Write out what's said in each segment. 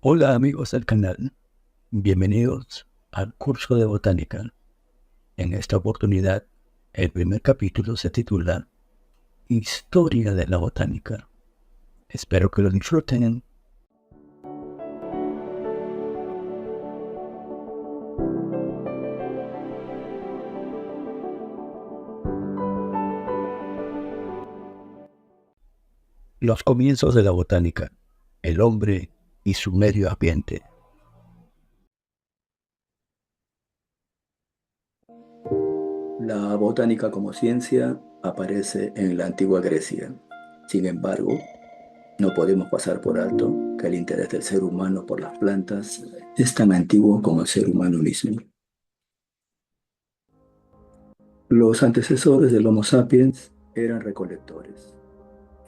Hola amigos del canal, bienvenidos al curso de botánica. En esta oportunidad, el primer capítulo se titula Historia de la botánica. Espero que lo disfruten. Los comienzos de la botánica, el hombre y su medio ambiente. La botánica como ciencia aparece en la antigua Grecia. Sin embargo, no podemos pasar por alto que el interés del ser humano por las plantas es tan antiguo como el ser humano mismo. Los antecesores del Homo sapiens eran recolectores.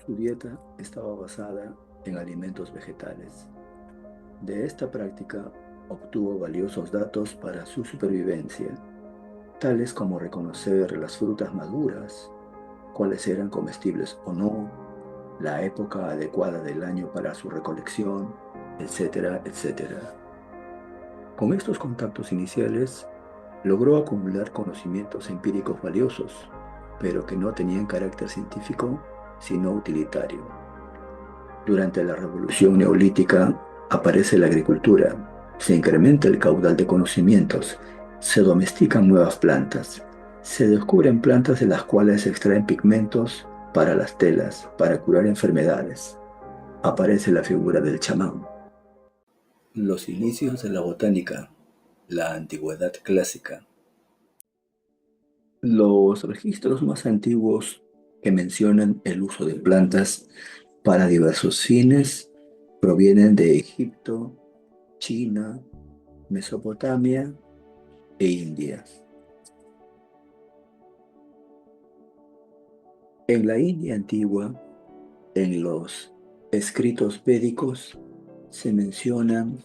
Su dieta estaba basada en alimentos vegetales. De esta práctica obtuvo valiosos datos para su supervivencia, tales como reconocer las frutas maduras, cuáles eran comestibles o no, la época adecuada del año para su recolección, etcétera, etcétera. Con estos contactos iniciales, logró acumular conocimientos empíricos valiosos, pero que no tenían carácter científico, sino utilitario. Durante la Revolución Neolítica aparece la agricultura, se incrementa el caudal de conocimientos, se domestican nuevas plantas, se descubren plantas de las cuales se extraen pigmentos para las telas, para curar enfermedades. Aparece la figura del chamán. Los inicios de la botánica, la antigüedad clásica. Los registros más antiguos que mencionan el uso de plantas para diversos fines provienen de Egipto, China, Mesopotamia e India. En la India antigua, en los escritos védicos, se mencionan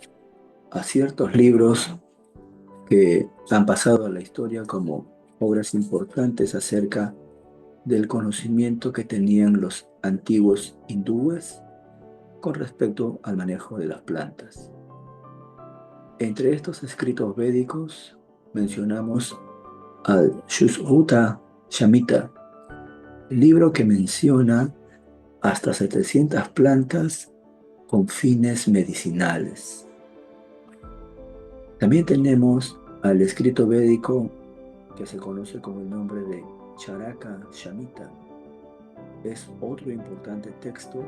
a ciertos libros que han pasado a la historia como obras importantes acerca del conocimiento que tenían los antiguos hindúes con respecto al manejo de las plantas. Entre estos escritos védicos mencionamos al Shusruta Shamhita, libro que menciona hasta 700 plantas con fines medicinales. También tenemos al escrito védico que se conoce con el nombre de Charaka Shamhita. Es otro importante texto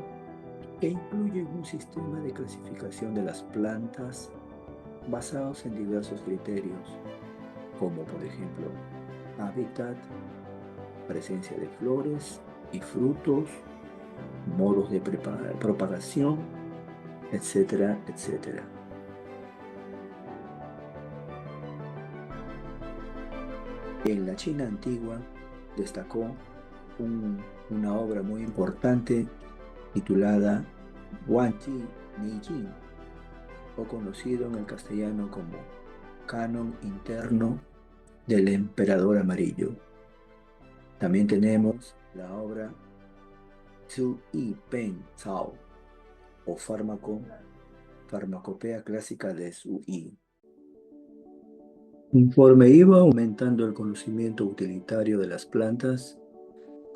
que incluye un sistema de clasificación de las plantas basados en diversos criterios, como por ejemplo hábitat, presencia de flores y frutos, modos de propagación, etcétera, etcétera. En la China antigua destacó una obra muy importante titulada Guanji Neijing, o conocido en el castellano como Canon Interno del Emperador Amarillo. También tenemos la obra Zhu Yi Pen Cao, o Farmacopea Clásica de Zhu Yi. Conforme iba aumentando el conocimiento utilitario de las plantas,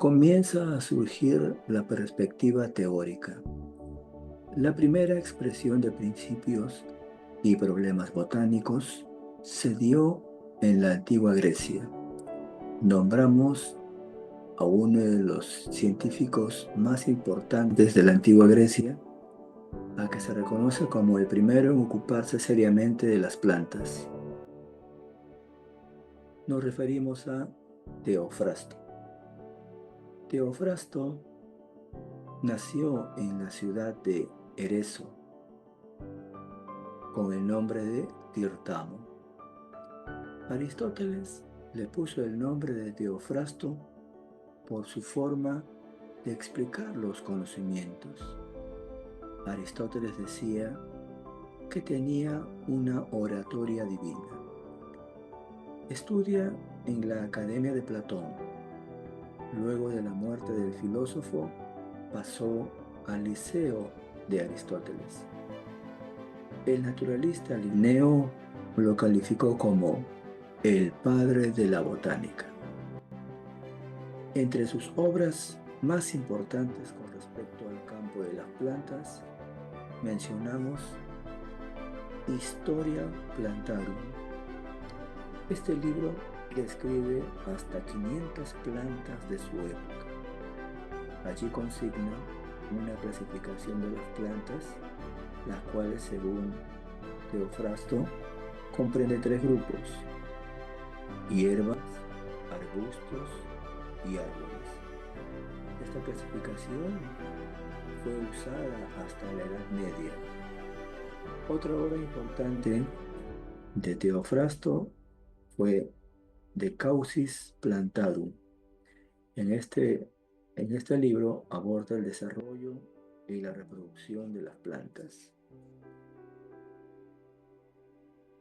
comienza a surgir la perspectiva teórica. La primera expresión de principios y problemas botánicos se dio en la antigua Grecia. Nombramos a uno de los científicos más importantes de la antigua Grecia, al que se reconoce como el primero en ocuparse seriamente de las plantas. Nos referimos a Teofrasto. Teofrasto nació en la ciudad de Ereso con el nombre de Tirtamo. Aristóteles le puso el nombre de Teofrasto por su forma de explicar los conocimientos. Aristóteles decía que tenía una oratoria divina. Estudia en la Academia de Platón. Luego de la muerte del filósofo, pasó al Liceo de Aristóteles. El naturalista Linneo lo calificó como el padre de la botánica. Entre sus obras más importantes con respecto al campo de las plantas, mencionamos Historia Plantarum. Este libro describe hasta 500 plantas de su época. Allí consigna una clasificación de las plantas, las cuales, según Teofrasto, comprende 3 grupos: hierbas, arbustos y árboles. Esta clasificación fue usada hasta la Edad Media. Otra obra importante de Teofrasto fue De Causis Plantarum. En este libro aborda el desarrollo y la reproducción de las plantas.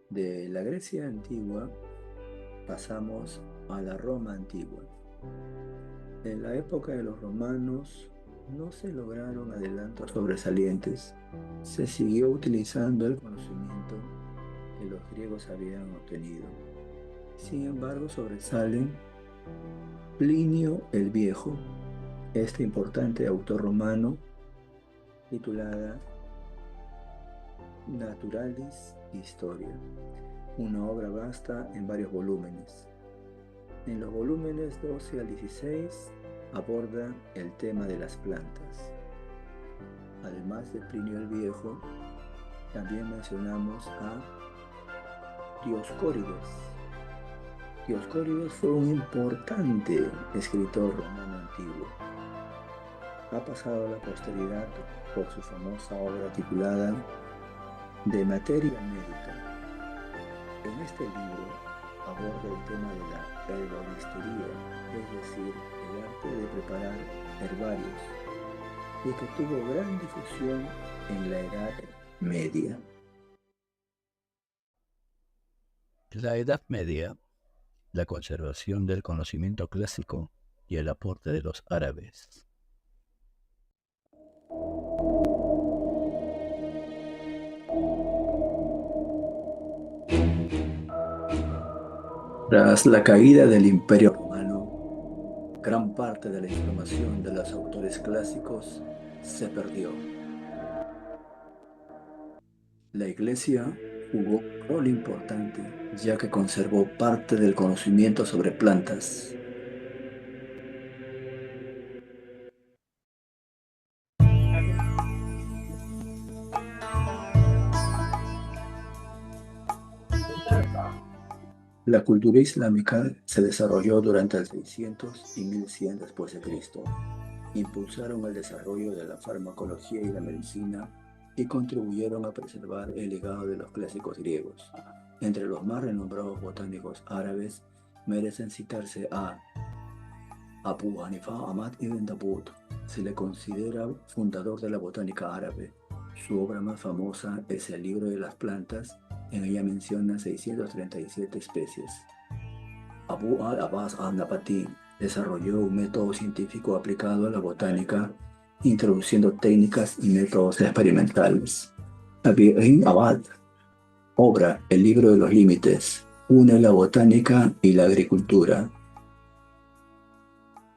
De la Grecia antigua pasamos a la Roma antigua. En la época de los romanos no se lograron adelantos sobresalientes. Se siguió utilizando el conocimiento que los griegos habían obtenido. Sin embargo, sobresalen Plinio el Viejo, este importante autor romano, titulada Naturalis Historia, una obra vasta en varios volúmenes. En los volúmenes 12 al 16 aborda el tema de las plantas. Además de Plinio el Viejo, también mencionamos a Dioscórides. Dioscórides fue un importante escritor romano antiguo. Ha pasado a la posteridad por su famosa obra titulada De Materia Medica. En este libro aborda el tema de la herboristería, es decir, el arte de preparar herbarios, y que tuvo gran difusión en la Edad Media. La Edad Media, la conservación del conocimiento clásico y el aporte de los árabes. Tras la caída del Imperio Romano, gran parte de la información de los autores clásicos se perdió. La Iglesia jugó un rol importante, ya que conservó parte del conocimiento sobre plantas. La cultura islámica se desarrolló durante el 600 y 1100 después de Cristo. Impulsaron el desarrollo de la farmacología y la medicina y contribuyeron a preservar el legado de los clásicos griegos. Entre los más renombrados botánicos árabes merecen citarse a Abu Hanifa Ahmad ibn Dawood. Se le considera fundador de la botánica árabe. Su obra más famosa es el Libro de las Plantas. En ella menciona 637 especies. Abu al-Abbas al-Nabati desarrolló un método científico aplicado a la botánica, introduciendo técnicas y métodos experimentales. Ibn Abad, obra El Libro de los Límites, une la botánica y la agricultura.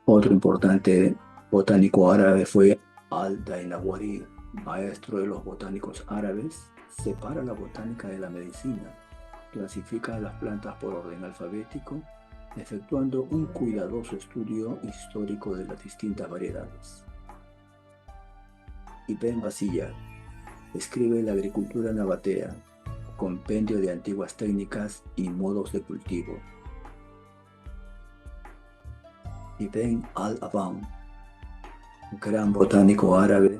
Otro importante botánico árabe fue Al-Dainawari, maestro de los botánicos árabes. Separa la botánica de la medicina, clasifica las plantas por orden alfabético, efectuando un cuidadoso estudio histórico de las distintas variedades. Ibn Basilla escribe La agricultura nabatea, compendio de antiguas técnicas y modos de cultivo. Ibn al-Aban, gran botánico árabe,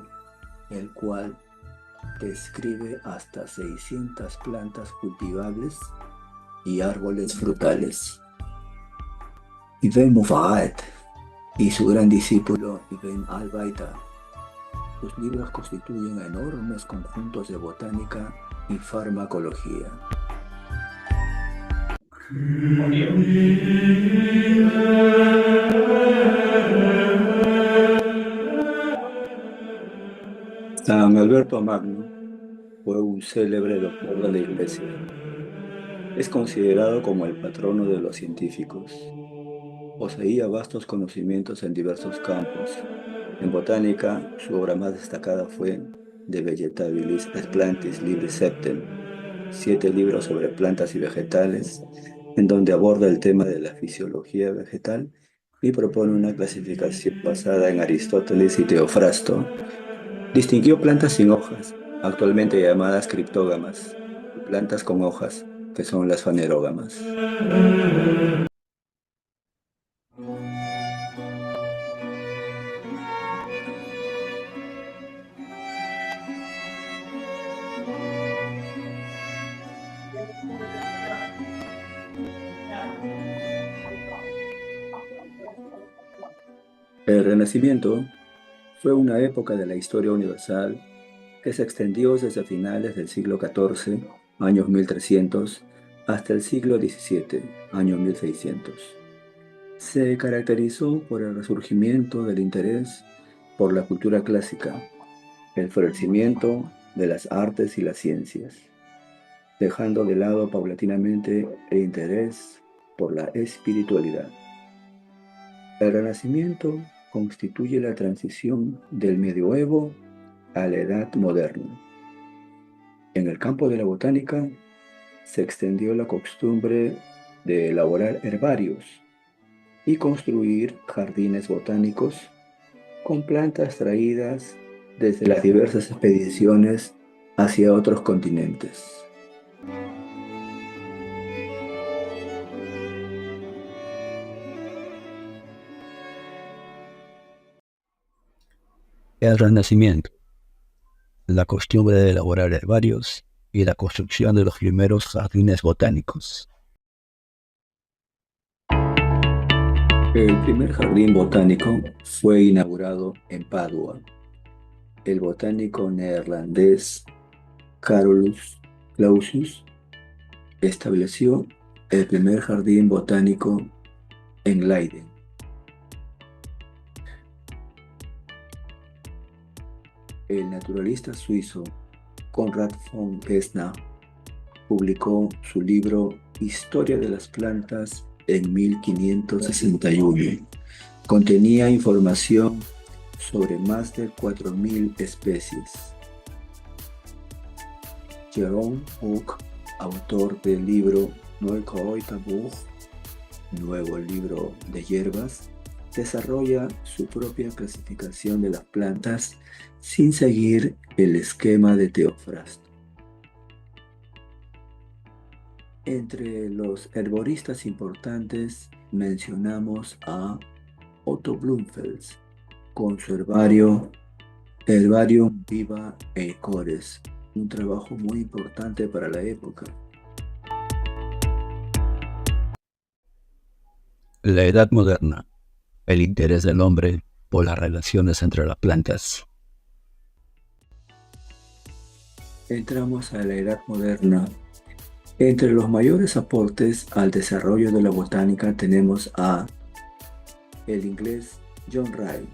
el cual describe hasta 600 plantas cultivables y árboles frutales. Ibn Mufa'ad y su gran discípulo Ibn al-Baita. Sus libros constituyen enormes conjuntos de botánica y farmacología. San Alberto Magno Fue un célebre doctor de la Iglesia. Es considerado como el patrono de los científicos. Poseía vastos conocimientos en diversos campos. En botánica, su obra más destacada fue De Vegetabilis et Plantis Libris Septem, 7 libros sobre plantas y vegetales, en donde aborda el tema de la fisiología vegetal y propone una clasificación basada en Aristóteles y Teofrasto. Distinguió plantas sin hojas, actualmente llamadas criptógamas, y plantas con hojas, que son las fanerógamas. El Renacimiento fue una época de la historia universal que se extendió desde finales del siglo XIV, años 1300, hasta el siglo XVII, años 1600. Se caracterizó por el resurgimiento del interés por la cultura clásica, el florecimiento de las artes y las ciencias, dejando de lado paulatinamente el interés por la espiritualidad. El Renacimiento constituye la transición del medioevo a la Edad Moderna. En el campo de la botánica se extendió la costumbre de elaborar herbarios y construir jardines botánicos con plantas traídas desde las diversas expediciones hacia otros continentes. El Renacimiento, la costumbre de elaborar herbarios y la construcción de los primeros jardines botánicos. El primer jardín botánico fue inaugurado en Padua. El botánico neerlandés Carolus Clausius estableció el primer jardín botánico en Leiden. El naturalista suizo Konrad von Gessner publicó su libro Historia de las plantas en 1561. Contenía información sobre más de 4.000 especies. Jerome Hook, autor del libro Neue Kräuterbuch, Nuevo Libro de Hierbas, desarrolla su propia clasificación de las plantas sin seguir el esquema de Teofrasto. Entre los herboristas importantes mencionamos a Otto Blumfels con su Herbarium Viva e Cores, un trabajo muy importante para la época. La Edad Moderna, el interés del hombre por las relaciones entre las plantas. Entramos a la Edad Moderna. Entre los mayores aportes al desarrollo de la botánica tenemos a el inglés John Ray,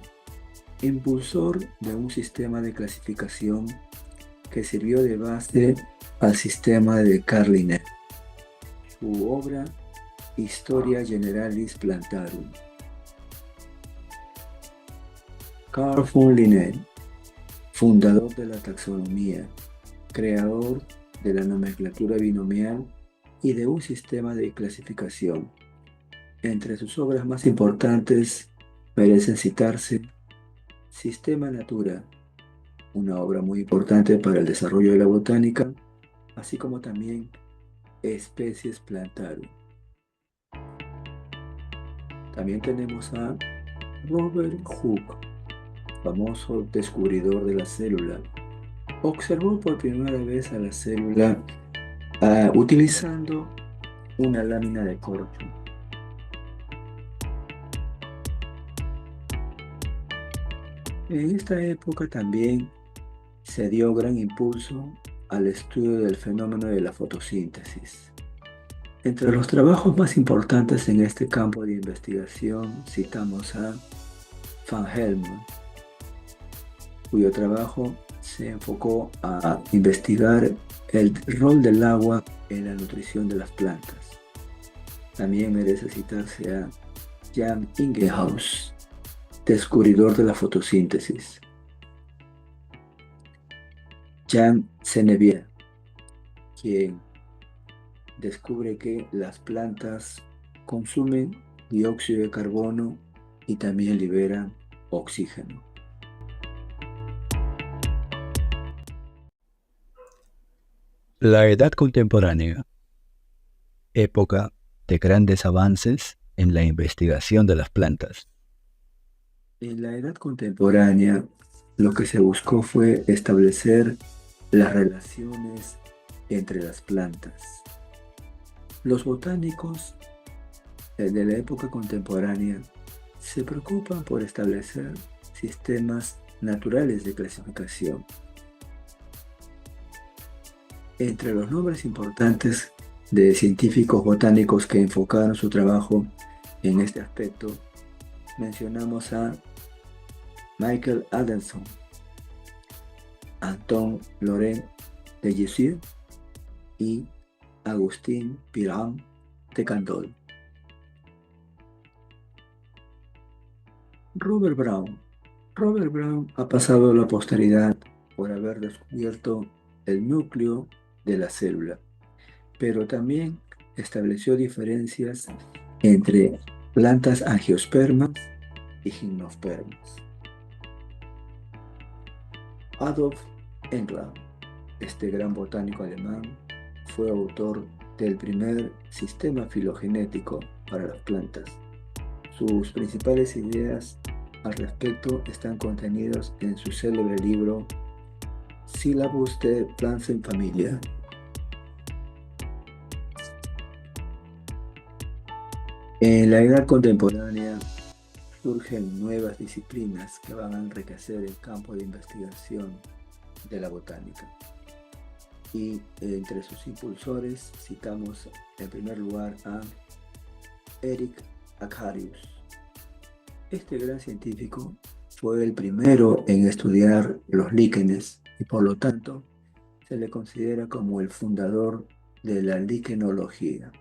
impulsor de un sistema de clasificación que sirvió de base al sistema de Carl Linné. Su obra Historia Generalis Plantarum. Carl von Linné, fundador de la taxonomía, creador de la nomenclatura binomial y de un sistema de clasificación. Entre sus obras más importantes merecen citarse Sistema Natura, una obra muy importante para el desarrollo de la botánica, así como también Especies Plantarum. También tenemos a Robert Hooke, famoso descubridor de la célula. Observó por primera vez a la célula utilizando una lámina de corcho. En esta época también se dio gran impulso al estudio del fenómeno de la fotosíntesis. Entre los trabajos más importantes en este campo de investigación citamos a Van Helmont, cuyo trabajo se enfocó a investigar el rol del agua en la nutrición de las plantas. También merece citarse a Jan Ingehouse, descubridor de la fotosíntesis. Jean Senevier, quien descubre que las plantas consumen dióxido de carbono y también liberan oxígeno. La Edad Contemporánea, época de grandes avances en la investigación de las plantas. En la Edad Contemporánea, lo que se buscó fue establecer las relaciones entre las plantas. Los botánicos de la época contemporánea se preocupan por establecer sistemas naturales de clasificación. Entre los nombres importantes de científicos botánicos que enfocaron su trabajo en este aspecto, mencionamos a Michael Adamson, Anton Laurent de Jussieu y Agustín Pirard de Candolle. Robert Brown ha pasado a la posteridad por haber descubierto el núcleo de la célula, pero también estableció diferencias entre plantas angiospermas y gimnospermas. Adolf England, este gran botánico alemán, fue autor del primer sistema filogenético para las plantas. Sus principales ideas al respecto están contenidos en su célebre libro Syllabus de Pflanzenfamilia. En la edad contemporánea surgen nuevas disciplinas que van a enriquecer el campo de investigación de la botánica. Y entre sus impulsores citamos en primer lugar a Erik Acarius. Este gran científico fue el primero en estudiar los líquenes y por lo tanto se le considera como el fundador de la liquenología.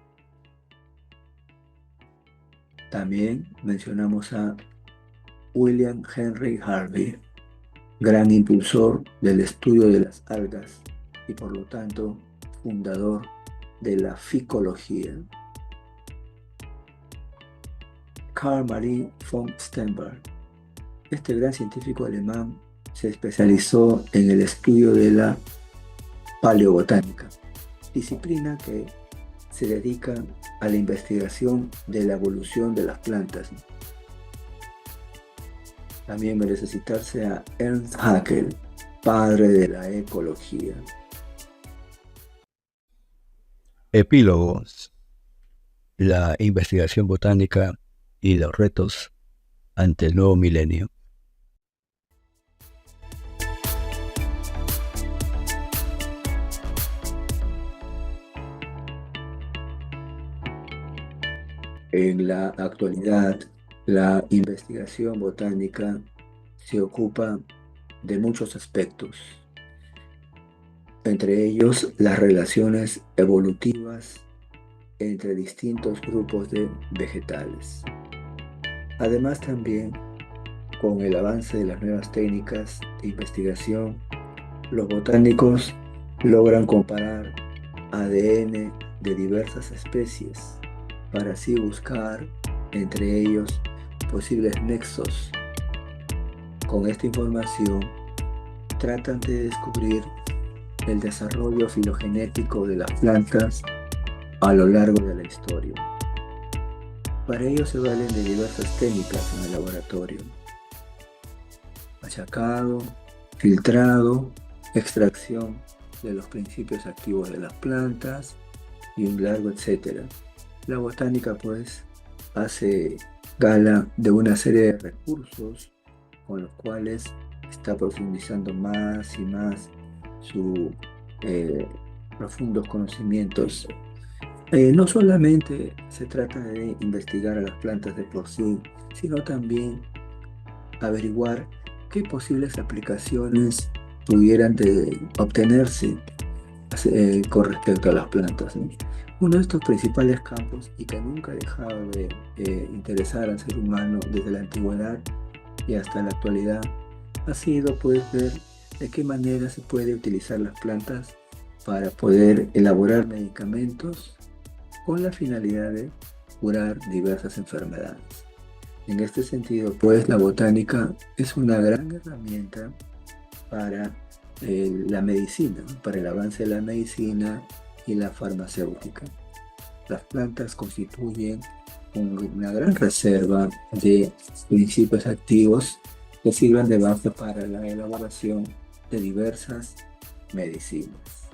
También mencionamos a William Henry Harvey, gran impulsor del estudio de las algas y por lo tanto fundador de la ficología. Carl Marie von Sternberg. Este gran científico alemán se especializó en el estudio de la paleobotánica, disciplina que se dedica a la investigación de la evolución de las plantas. También merece citarse a Ernst Haeckel, padre de la ecología. Epílogos. La investigación botánica y los retos ante el nuevo milenio. En la actualidad, la investigación botánica se ocupa de muchos aspectos, entre ellos las relaciones evolutivas entre distintos grupos de vegetales. Además, también con el avance de las nuevas técnicas de investigación, los botánicos logran comparar ADN de diversas especies para así buscar entre ellos posibles nexos. Con esta información tratan de descubrir el desarrollo filogenético de las plantas a lo largo de la historia. Para ello se valen de diversas técnicas en el laboratorio: machacado, filtrado, extracción de los principios activos de las plantas y un largo etcétera. La botánica pues hace gala de una serie de recursos con los cuales está profundizando más y más sus profundos conocimientos. No solamente se trata de investigar a las plantas de por sí, sino también averiguar qué posibles aplicaciones pudieran obtenerse con respecto a las plantas, ¿no? Uno de estos principales campos y que nunca ha dejado de interesar al ser humano desde la antigüedad y hasta la actualidad ha sido pues ver de qué manera se puede utilizar las plantas para poder elaborar medicamentos con la finalidad de curar diversas enfermedades. En este sentido, pues la botánica es una gran herramienta para la medicina, ¿no? Para el avance de la medicina y la farmacéutica. Las plantas constituyen una gran reserva de principios activos que sirven de base para la elaboración de diversas medicinas.